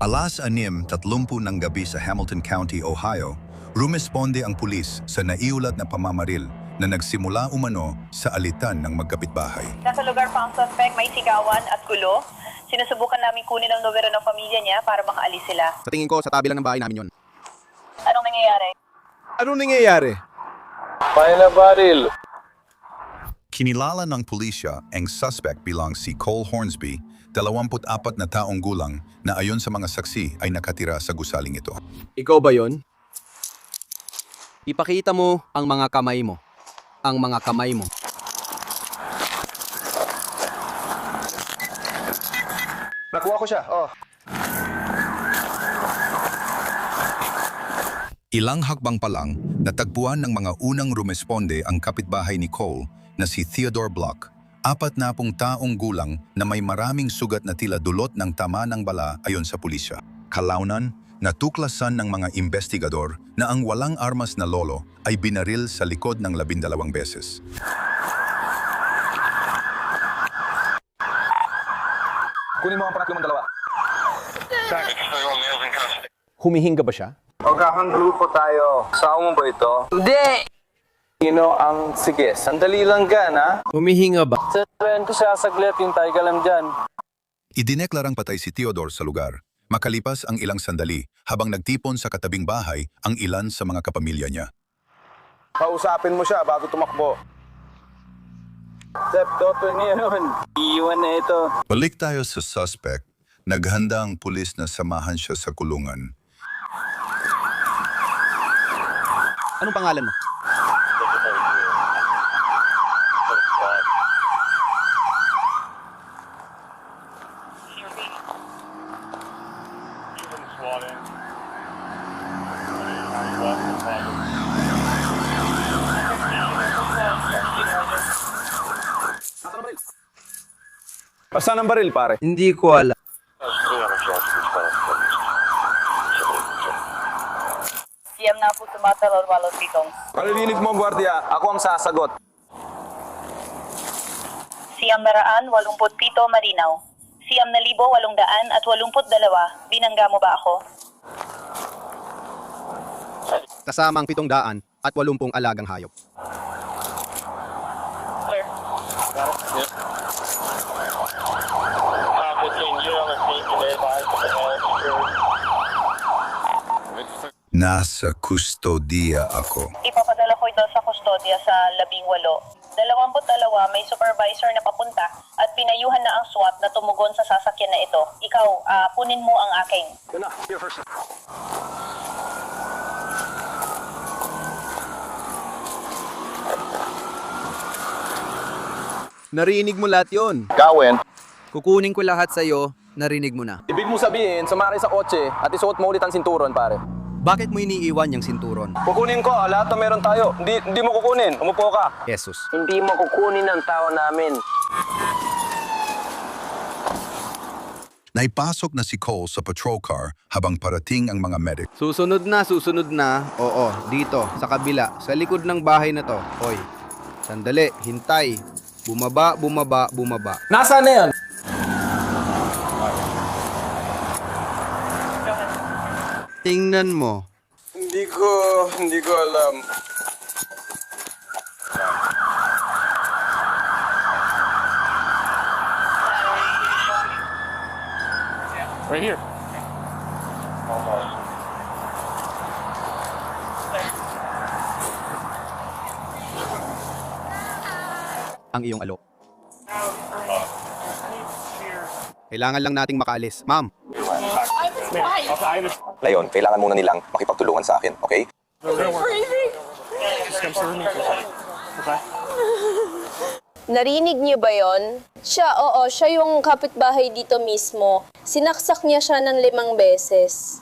6:30 ng gabi sa Hamilton County, Ohio, rumesponde ang pulis sa naiulat na pamamaril na nagsimula umano sa alitan ng magkapitbahay. Nasa lugar pa ang suspect, may sigawan at gulo. Sinusubukan namin kunin ang numero ng pamilya niya para makaalis sila. Sa tingin ko, sa tabi lang ng bahay namin yun. Anong nangyayari? Anong nangyayari? Baril. Kinilala ng pulisya ang suspect bilang si Cole Hornsby, 24 na taong gulang na ayon sa mga saksi ay nakatira sa gusaling ito. Ikaw ba yon? Ipakita mo ang mga kamay mo. Ang mga kamay mo. Nakuha ko siya. Oh. Ilang hakbang pa lang, natagpuan ng mga unang rumesponde ang kapitbahay ni Cole na si Theodore Block, 40 taong gulang na may maraming sugat na tila dulot ng tama ng bala ayon sa pulisya. Kalaunan, natuklasan ng mga investigador na ang walang armas na lolo ay binaril sa likod ng 12 beses. Kunin mo ang pangatlo mong dalawa. Humihinga ba siya? Magkakang grupo tayo. Saan mo ba ito? Hindi! Sige, sandali lang gan, ha? Humihinga ba? Sasabihin ko siya saglit, yung tayo ka lang dyan. Idineklarang patay si Theodore sa lugar. Makalipas ang ilang sandali habang nagtipon sa katabing bahay ang ilan sa mga kapamilya niya. Kausapin mo siya bago tumakbo. Step, toto niya nun. Iiwan na ito. Balik tayo sa suspect. Naghanda ang pulis na samahan siya sa kulungan. Anong pangalan mo? Saan ang baril, pare? Hindi ko alam. Siyam na po tumatalon walos pitong. Palilinip mo, gwardiya. Ako ang sasagot. Siyam na raan, 87 Marinaw. Siyam na 1,882. Binangga mo ba ako? Kasama ang 700 at 80 alagang hayop. Clear. Nasa kustodiya ako. Ipapadala ko ito sa kustodya sa 18. 22 may supervisor na papunta at pinayuhan na ang SWAT na tumugon sa sasakyan na ito. Ikaw, punin mo ang aking. Yun na, here first. Narinig mo lahat yon. Gawin. Kukunin ko lahat sa'yo, narinig mo na. Ibig mo sabihin, sumari sa kotse at isuot mo ulit ang sinturon, pare. Bakit mo iniiwan yung sinturon? Kukunin ko, lahat na meron tayo. Hindi mo kukunin. Umupo ka. Jesus. Hindi mo kukunin ang tao namin. Naipasok na si Cole sa patrol car habang parating ang mga medic. Susunod na. Oo, dito, sa kabila, sa likod ng bahay na to. Hoy, sandali, hintay. Bumaba. Nasaan na yan? Tingnan mo. Hindi ko alam. Right here. Ang iyong alok. Kailangan lang nating makaalis. Ma'am, Ngayon, kailangan muna nilang makipagtulungan sa akin, okay? Narinig niyo ba yon? Oo, siya yung kapitbahay dito mismo. Sinaksak niya siya ng 5 beses.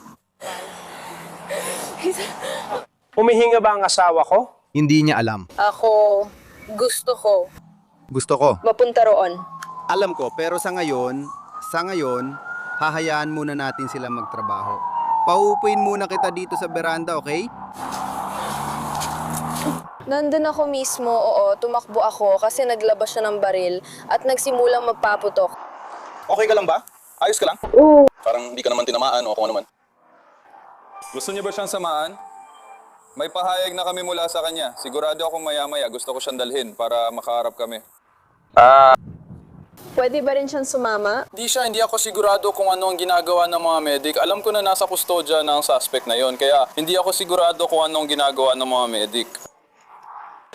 Humihinga ba ang asawa ko? hindi niya alam. Ako, gusto ko Gusto ko. mapunta roon. Alam ko, pero sa ngayon, hahayaan muna natin sila magtrabaho. Paupuin muna kita dito sa veranda, okay? Nandun ako mismo, oo, tumakbo ako kasi naglabas siya ng baril at nagsimulang magpaputok. Okay ka lang ba? Ayos ka lang? Oo. Parang hindi ka naman tinamaan o ako naman. Gusto niyo ba siyang samaan? May pahayag na kami mula sa kanya. Sigurado akong maya-maya gusto ko siyang dalhin para makaharap kami. Pwede ba rin siyang sumama? Hindi ako sigurado kung ano ang ginagawa ng mga medic. Alam ko na nasa kustodya ng suspect na yon, kaya hindi ako sigurado kung ano ang ginagawa ng mga medic.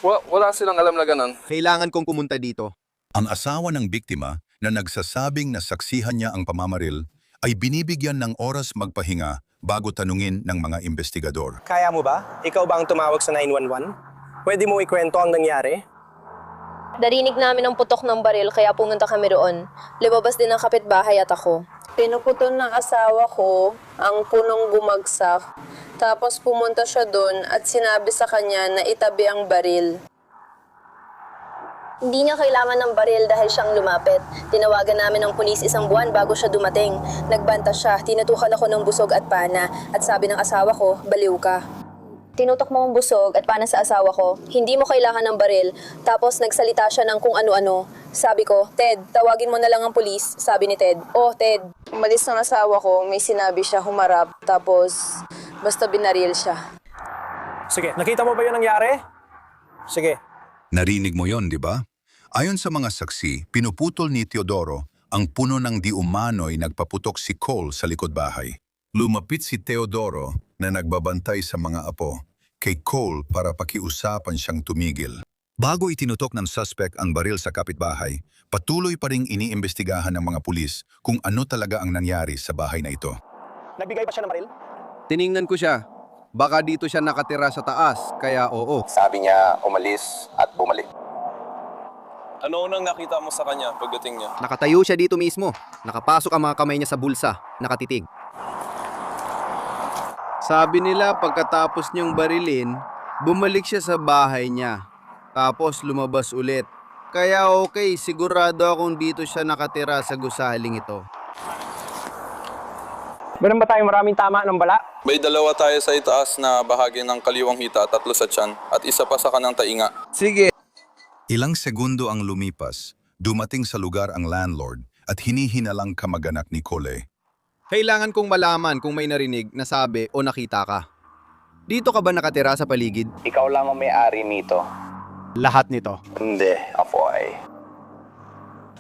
Wala silang alam na ganun. Kailangan kong pumunta dito. Ang asawa ng biktima na nagsasabing na saksihan niya ang pamamaril ay binibigyan ng oras magpahinga bago tanungin ng mga investigador. Kaya mo ba? Ikaw ba ang tumawag sa 911? Pwede mo ikwento ang nangyari? Narinig namin ang putok ng baril kaya pumunta kami roon. Lumabas din ang kapitbahay at ako. Pinuputol ng asawa ko ang punong bumagsak. Tapos pumunta siya doon at sinabi sa kanya na itabi ang baril. Hindi niya kailangan ng baril dahil siyang lumapit. Tinawagan namin ng pulis 1 buwan bago siya dumating. Nagbanta siya, tinutukan ako ng busog at pana. At sabi ng asawa ko, baliw ka. Tinutok mo ang busog at pana sa asawa ko. Hindi mo kailangan ng baril. Tapos nagsalita siya ng kung ano-ano. Sabi ko, Ted, tawagin mo na lang ang pulis. Sabi ni Ted, oh Ted. Umalis ng asawa ko, may sinabi siya humarap. Tapos basta binaril siya. Sige, nakita mo ba yung nangyari? Sige. Narinig mo yon, di ba? Ayon sa mga saksi, pinuputol ni Teodoro ang puno ng di umano'y nagpaputok si Cole sa likod bahay. Lumapit si Teodoro na nagbabantay sa mga apo kay Cole para pakiusapan siyang tumigil. Bago itinutok ng suspect ang baril sa kapitbahay, patuloy pa ring iniimbestigahan ng mga pulis kung ano talaga ang nangyari sa bahay na ito. Nagbigay ba siya ng baril? Tiningnan ko siya. Baka dito siya nakatira sa taas, kaya oo. Sabi niya umalis at bumalik. Ano nang nakita mo sa kanya pagdating niya? Nakatayo siya dito mismo. Nakapasok ang mga kamay niya sa bulsa. Nakatitig. Sabi nila pagkatapos niyang barilin, bumalik siya sa bahay niya. Tapos lumabas ulit. Kaya okay, sigurado akong dito siya nakatira sa gusaling ito. Meron ba tayong maraming tama ng bala? May 2 tayo sa itaas na bahagi ng kaliwang hita, 3 sa tiyan, at 1 pa sa kanang tainga. Sige. Ilang segundo ang lumipas, dumating sa lugar ang landlord at hinihinalang kamag-anak ni Cole. Kailangan kong malaman kung may narinig, nasabi o nakita ka. Dito ka ba nakatira sa paligid? Ikaw lang ang may-ari nito. Lahat nito. Hindi, ako ay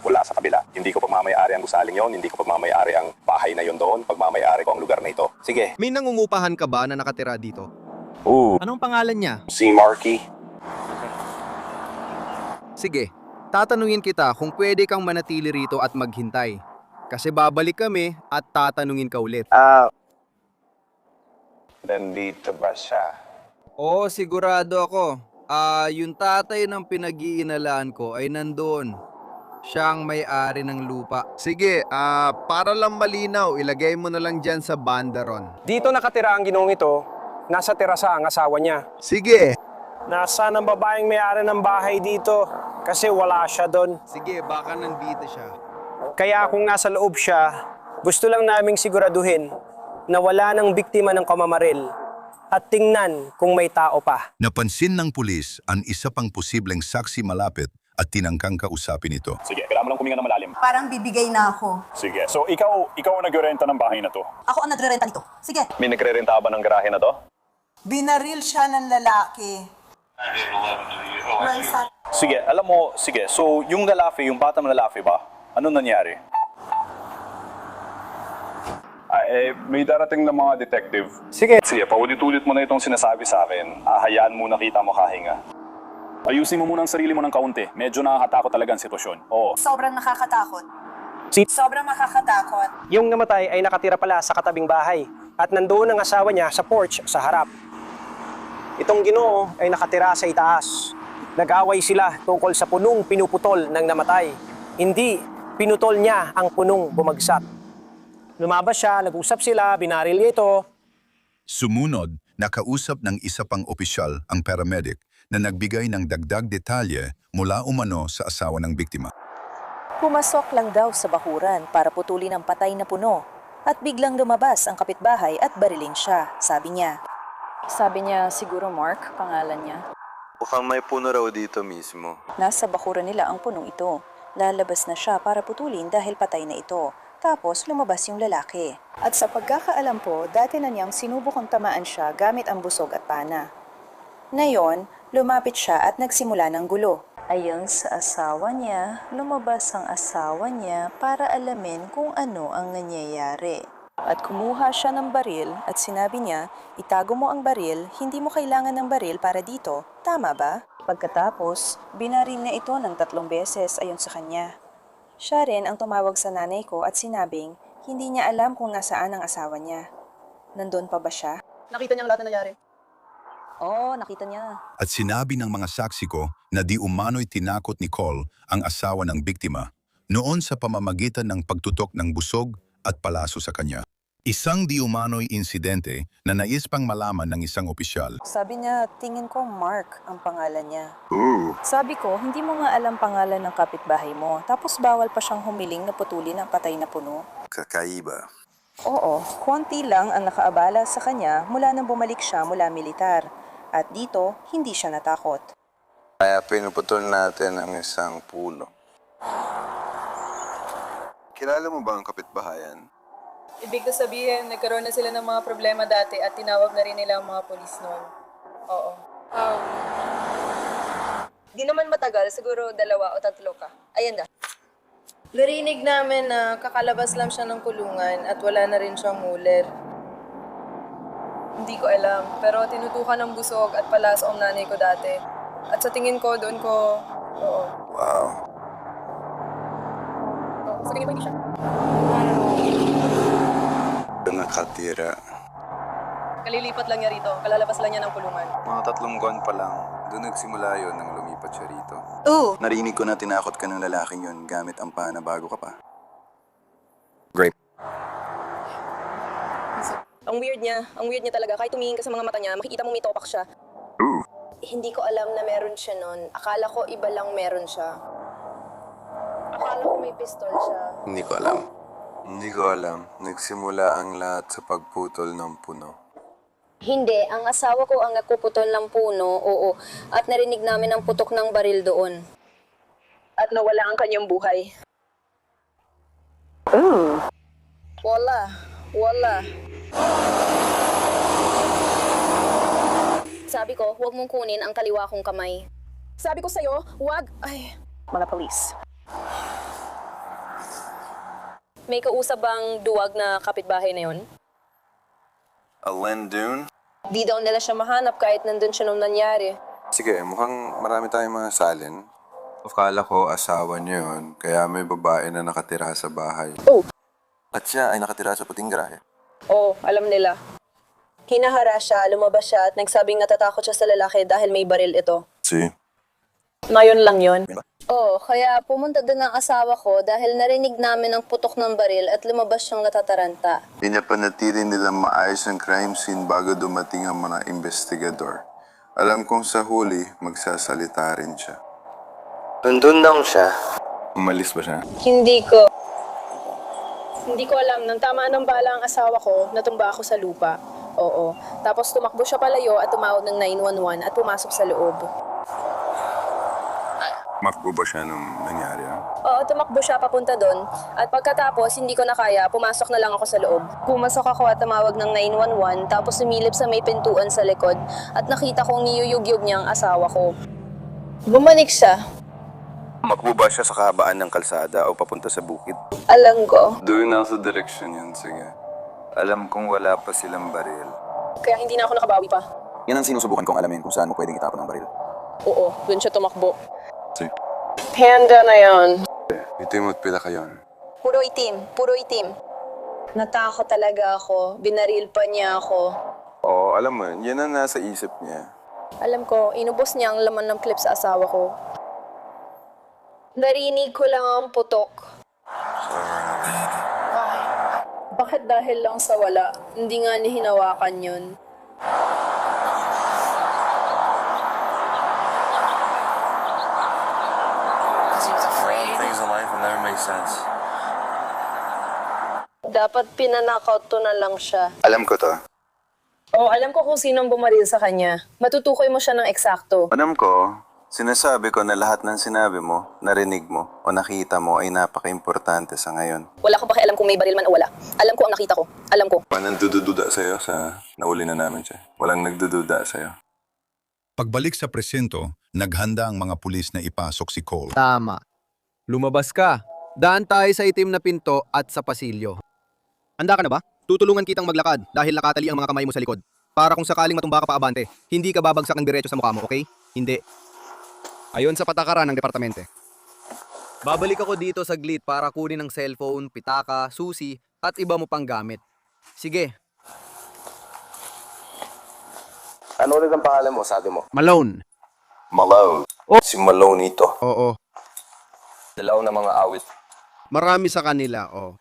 wala sa kabila. Hindi ko pagmamayari ang gusaling yon, hindi ko pagmamayari ang bahay na yon doon, pagmamayari ko ang lugar na ito. Sige. May nangungupahan ka ba na nakatira dito? Anong pangalan niya? Si Marky. Sige, tatanungin kita kung pwede kang manatili rito at maghintay. Kasi babalik kami at tatanungin ka ulit. Nandito ba siya? Oo, sigurado ako. Yung tatay ng pinag-iinalaan ko ay nandoon. Siya ang may-ari ng lupa. Sige, para lang malinaw, ilagay mo na lang dyan sa bandaron. Dito nakatira ang ginong ito. Nasa terasa ang asawa niya. Sige. Nasaan ang babaeng may-ari ng bahay dito? Kasi wala siya doon. Sige, baka nandito siya. Kaya kung nasa loob siya, gusto lang naming siguraduhin na wala ng biktima ng kamamaril at tingnan kung may tao pa. Napansin ng pulis ang isa pang posibleng saksi malapit at tinangkang kausapin ito. Sige, kailangan mo lang huminga ng malalim. Parang bibigay na ako. Sige, so ikaw ang nag-renta ng bahay na to. Ako ang nagre-renta nito. Sige. May nagre-renta ba ng garahe na to? Binaril siya ng lalaki. Well, Sige, alam mo, sige, so yung lalaki, yung batang lalaki ba? Ano nangyari? May darating na mga detective. Sige. Sige, paulit-ulit mo na itong sinasabi sa akin. Hayaan mo na kita mo kahinga. Ayusin mo muna ang sarili mo ng kaunti. Medyo nakakatakot talaga ang sitwasyon. Oo. sobrang nakakatakot. Sobrang makakatakot. Yung namatay ay nakatira pala sa katabing bahay at nandoon ang asawa niya sa porch sa harap. Itong ginoo ay nakatira sa itaas. Nag-away sila tungkol sa punong pinuputol ng namatay. Hindi, pinutol niya ang punong bumagsak. Lumabas siya, nag-usap sila, binaril niya ito. Sumunod, nakausap ng isa pang opisyal ang paramedic na nagbigay ng dagdag detalye mula umano sa asawa ng biktima. Pumasok lang daw sa bakuran para putulin ang patay na puno at biglang lumabas ang kapitbahay at barilin siya, sabi niya. Sabi niya, siguro Mark, pangalan niya. Mukhang may puno raw dito mismo. Nasa bakuran nila ang punong ito. Lalabas na siya para putulin dahil patay na ito. Tapos lumabas yung lalaki. At sa pagkakaalam ko, dati na niyang sinubukang tamaan siya gamit ang busog at pana. Ngayon, lumapit siya at nagsimula ng gulo. Ayon sa asawa niya, lumabas ang asawa niya para alamin kung ano ang nangyayari. At kumuha siya ng baril at sinabi niya, itago mo ang baril, hindi mo kailangan ng baril para dito. Tama ba? Pagkatapos, binaril niya ito ng 3 beses ayon sa kanya. Siya rin ang tumawag sa nanay ko at sinabing, hindi niya alam kung nasaan ang asawa niya. Nandun pa ba siya? Nakita niya ang lahat na nangyari. Oo, nakita niya. At sinabi ng mga saksi ko na di umano'y tinakot ni Cole ang asawa ng biktima noon sa pamamagitan ng pagtutok ng busog at palaso sa kanya. Isang di umano'y insidente na nais pang malaman ng isang opisyal. Sabi niya, tingin ko Mark ang pangalan niya. Sabi ko, hindi mo nga alam pangalan ng kapitbahay mo, tapos bawal pa siyang humiling na putulin ang patay na puno. Kakaiba. Oo, konti lang ang nakaabala sa kanya mula nang bumalik siya mula militar. At dito, hindi siya natakot. Kaya pinuputol natin ang isang puno. Kilala mo ba ang kapitbahayan? Ibig ko sabihin, nagkaroon na sila ng mga problema dati at tinawag na rin nila ang mga polis noon. Oo. Di naman matagal, siguro 2 o 3 ka. Ayan na. Narinig namin na kakalabas lang siya ng kulungan at wala na rin siyang muler. Hindi ko alam, pero tinutukan ng busog at palaso ang nanay ko dati. At sa tingin ko, doon ko, oo. Wow. Sa tingin ko hindi siya. Nakatira. Kalilipat lang niya rito, kalalabas lang niya ng kulungan. Mga 3 buwan pa lang, doon nagsimula yon nang lumipat siya rito. Oo! Narinig ko na tinakot ka ng lalaking yun gamit ang pana bago ka pa. Ang weird niya talaga. Kahit tumingin ka sa mga mata niya, makikita mo may topak siya. Hindi ko alam na meron siya nun. Akala ko iba lang meron siya. Akala ko may pistol siya. Hindi ko alam. Nagsimula ang lahat sa pagputol ng puno. Hindi, ang asawa ko ang nagpuputol ng puno, oo. At narinig namin ang putok ng baril doon. At nawala ang kanyang buhay. Wala. Sabi ko, huwag mong kunin ang kaliwa kong kamay. Sabi ko sa'yo, huwag. Ay, Mga polis. may kausap bang duwag na kapitbahay na yun? Alen Dune? Di daw nila siya mahanap kahit nandun siya nung nangyari. Sige, mukhang marami tayong mga salin. Akala ko asawa niya yun, kaya may babae na nakatira sa bahay. Oh. At siya ay nakatira sa puting garahe. Oo, alam nila. Hinahara siya, lumabas siya at nagsabing natatakot siya sa lalaki dahil may baril ito. Ngayon lang yon. Oo, kaya pumunta doon ang asawa ko dahil narinig namin ang putok ng baril at lumabas siyang natataranta. Pinapanatili nila maayos ang crime scene bago dumating ang mga investigador. Alam kong sa huli, magsasalita rin siya. Nandun lang siya. Umalis ba siya? Hindi ko alam. Nang tamaan ng bala ang asawa ko, natumba ako sa lupa. Oo. Tapos tumakbo siya palayo at tumawag ng 911 at pumasok sa loob. Makbo ba siya nung nangyari? Oo, tumakbo siya papunta doon. At pagkatapos, hindi ko na kaya, pumasok na lang ako sa loob. Pumasok ako at tumawag ng 911, tapos sumilip sa may pintuan sa likod at nakita kong niyuyugyug niya ang asawa ko. Bumalik siya. Makbo ba siya sa kahabaan ng kalsada o papunta sa bukid? Alam ko. Doon na sa direksyon yun, sige. Alam kong wala pa silang baril. Kaya hindi na ako nakabawi pa. Yan ang sinusubukan kong alamin kung saan mo pwedeng itapon ang baril. Oo, doon siya tumakbo. Sige. Panda na yon. Itim at pila kayon. Puro itim. Natakot talaga ako. Binaril pa niya ako. Oo, alam mo, yan ang nasa isip niya. Alam ko, inubos niya ang laman ng clip sa asawa ko. Narinig ko lang ang putok. Bakit dahil lang sa wala? Hindi nga ni hinawakan yun. Things in life will never make sense. Dapat pinanakaw to na lang siya. Alam ko to. Oo, alam ko kung sinong bumaril sa kanya. Matutukoy mo siya ng eksakto. Alam ko, Sinasabi ko na lahat ng sinabi mo, narinig mo, o nakita mo ay napaka-importante sa ngayon. Wala ko pakialam kung may baril man o wala. Alam ko ang nakita ko. Alam ko. Walang nagdududa sa'yo sa nauli na namin siya. Walang nagdududa sa'yo. Pagbalik sa presinto, naghanda ang mga pulis na ipasok si Cole. Tama. Lumabas ka. Daan tayo sa itim na pinto at sa pasilyo. Handa ka na ba? Tutulungan kitang maglakad dahil nakatali ang mga kamay mo sa likod. Para kung sakaling matumba ka pa abante, hindi ka babagsak ng diretso sa mukha mo, okay? Hindi. Ayon sa patakaran ng departamente. Babalik ako dito saglit para kunin ang cellphone, pitaka, susi, at iba mo pang gamit. Sige. Ano ulit ang pangalan mo, sabi mo? Malone. Malone. Oh. Si Malone ito. Oo. Dalaw na mga awit. Marami sa kanila, oh.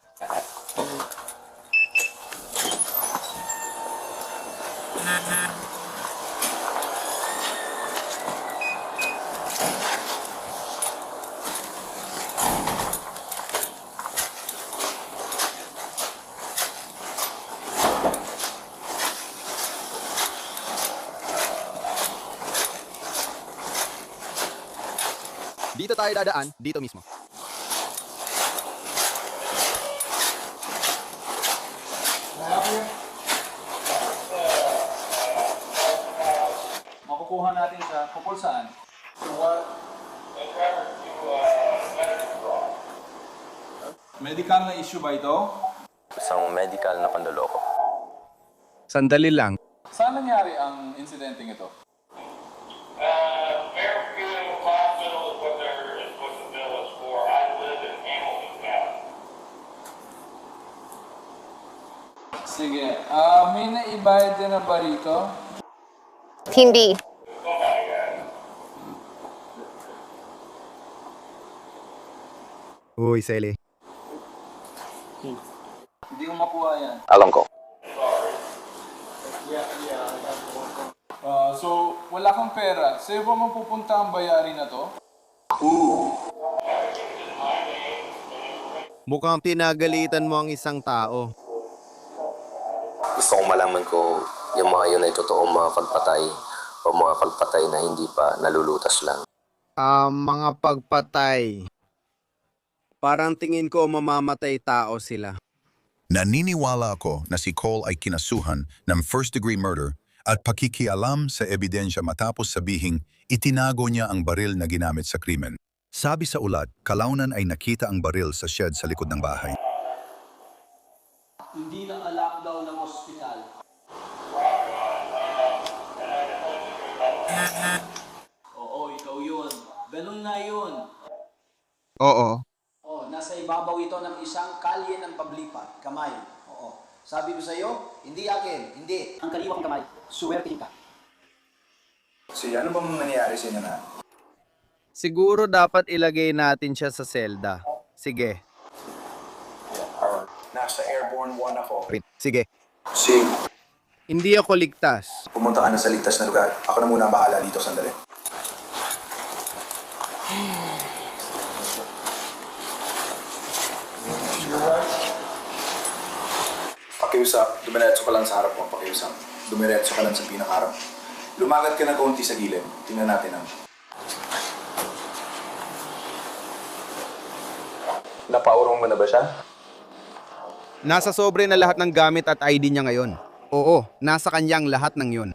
Dito tayo dadaan, dito mismo. Makukuha natin siya. Kupol saan? Medical na issue ba ito? Isang medical na panloloko. Sandali lang. Saan nangyari ang insidenteng ito? Fairfield Hospital is what the bill is for. I live in Hamilton County. Sige. May naibayad din na ba rito? Hindi. Uy, Sally. Hindi ko makuha yan. Alam ko. So, wala kang pera. Sa'yo ba mapupunta ang bayari na to? Mukhang pinagalitan mo ang isang tao. Gusto kong malaman ko yung mga yun ay totoong mga pagpatay o mga pagpatay na hindi pa nalulutas lang. Mga pagpatay. Parang tingin ko mamamatay tao sila. Naniniwala ako na si Cole ay kinasuhan ng first-degree murder at pakikialam sa ebidensya matapos sabihing itinago niya ang baril na ginamit sa krimen. Sabi sa ulat, kalaunan ay nakita ang baril sa shed sa likod ng bahay. Hindi na lockdown ng ospital. Oo, ikaw yun. Ganun nga yun. Oo. Oh, nasa ibabaw ito ng isang kalye ng paglipat, kamay. Oo. Sabi ko sa iyo, hindi akin, hindi. Ang kaliwa kong kamay, suwerte ka. Ano bang nangyayari sa inyo na? Siguro dapat ilagay natin siya sa selda. Sige. Nasa Airborne 1 ako. Sige. Sig, Hindi ako ligtas. pumunta ka na sa ligtas na lugar. Ako na muna ang bahala dito, sandali. Pakiusap, dumiretso ka lang sa harap mo, pakiusap. Dumiretso ka lang sa pinakaharap. Lumagat ka na konti sa gilid. Tingnan natin ang... Napaurong mo na ba siya? Nasa sobre na lahat ng gamit at ID niya ngayon. Oo, nasa kanyang lahat ng yun.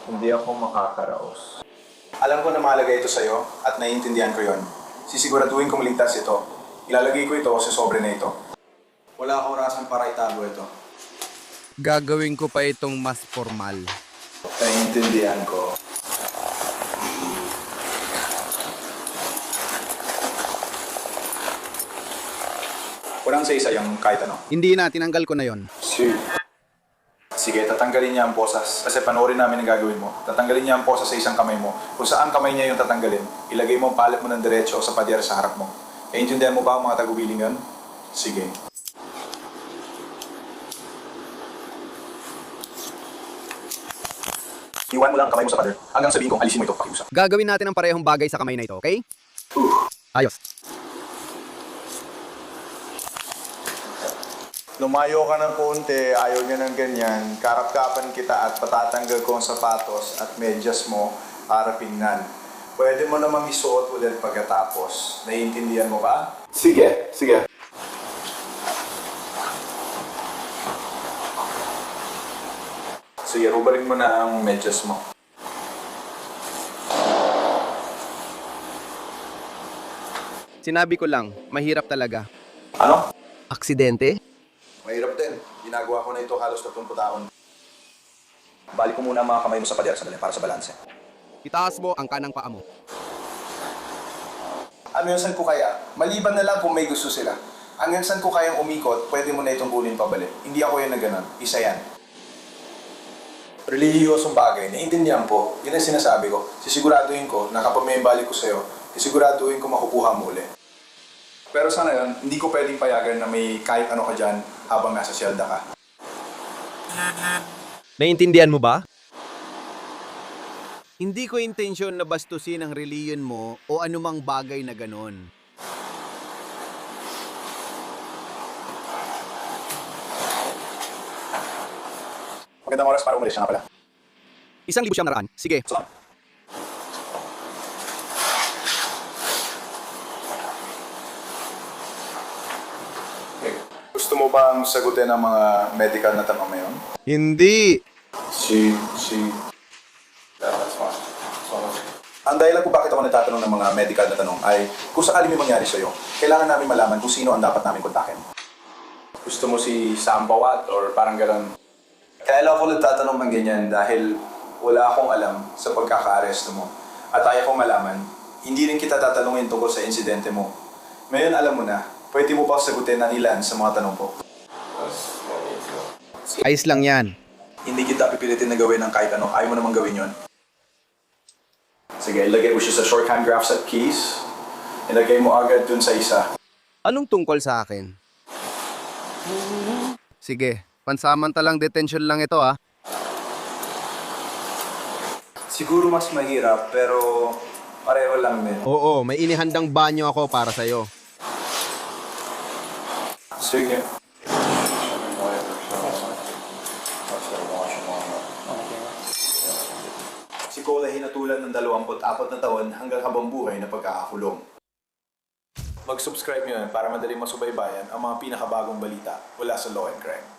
Hindi ako makakaraos. Alam ko na mahalaga ito sa'yo at naiintindihan ko yon. Sisiguraduhin kong ligtas ito. Ilalagay ko ito sa sobre na ito. Wala akong orasan para itago ito. Gagawin ko pa itong mas formal. Naiintindihan ko. Walang sa yung kahit ano. Hindi na, tinanggal ko na yon. Sige, tatanggalin niya ang posas. Kasi panoorin namin ang gagawin mo. Tatanggalin niya ang posas sa isang kamay mo. Kung saan kamay niya yung tatanggalin, ilagay mo ang palip mo ng diretso sa pader sa harap mo. Naiintindihan mo ba ang mga tagubiling yun? Sige. Iwan mo lang ang kamay mo sa pader. Hanggang sabihin kong alisin mo ito, pakiusap. Gagawin natin ang parehong bagay sa kamay na ito, okay? Ayos. Lumayo ka ng konti, ayaw niya ng ganyan, karap-kapan kita at patatanggal ko ang sapatos at medyas mo para pingnan. Pwede mo namang isuot ulit pagkatapos. Naiintindihan mo ba? Sige, sige. Sige, rubarin mo na ang medyas mo. Sinabi ko lang, mahirap talaga. Ano? Aksidente? Mahirap din. Ginagawa ko na ito halos 30 taon. Balik ko muna ang mga kamay mo sa pader sandali para sa balanse. Itaas mo ang kanang paa mo. Ano yung saan ko kaya? Maliban na lang kung may gusto sila. Hanggang saan ko kayang umikot, pwede mo na itong kunin pabalik. Hindi ako yan na ganun. Isa yan. Relihiyosong bagay, naiintindihan po. Yun ang sinasabi ko. Sisiguraduhin ko na kapag may balik ko sa'yo, sisiguraduhin ko makukuha mo uli. Pero sa ngayon, hindi ko pwedeng payagan na may kahit ano ka dyan habang nasa siyalda ka. Naiintindihan mo ba? Hindi ko intensyon na bastusin ang reliyon mo o anumang bagay na ganon. Magandang oras para umalis siya nga pala. 1,000 siyang naraan. Sige. Salamat. Okay. Gusto mo bang sagutin ang mga medical na tanong ngayon? Hindi. That's fine. Ang dahilan kung bakit ako nagtatanong ng mga medical na tanong ay kung sakali may mangyari sa'yo, kailangan namin malaman kung sino ang dapat namin kontakin. Gusto mo si Sam Bawat or parang gano'n? Kaya lang ako nagtatanong ng ganyan dahil wala akong alam sa pagkaka-aresto mo. At ayaw kong malaman, hindi rin kita tatanungin tungkol sa insidente mo. Ngayon alam mo na, pwede mo pa sagutin ang ilan sa mga tanong ko. Ayos lang yan. Hindi kita pipilitin na gawin ng kahit ano. Ayaw mo namang gawin yon. Sige, ilagay mo siya sa shorthand graphs at keys. Ilagay mo agad dun sa isa. Anong tungkol sa akin? Sige, pansamantalang detention lang ito ah. Siguro mas mahirap, pero pareho lang din. Oo, may inihandang banyo ako para sa'yo. Sige. Si Cole ay hinatulan ng 24 na taon hanggang habang buhay na pagkakakulong. Mag-subscribe nyo yan para madaling masubaybayan ang mga pinakabagong balita mula sa Law and Crime.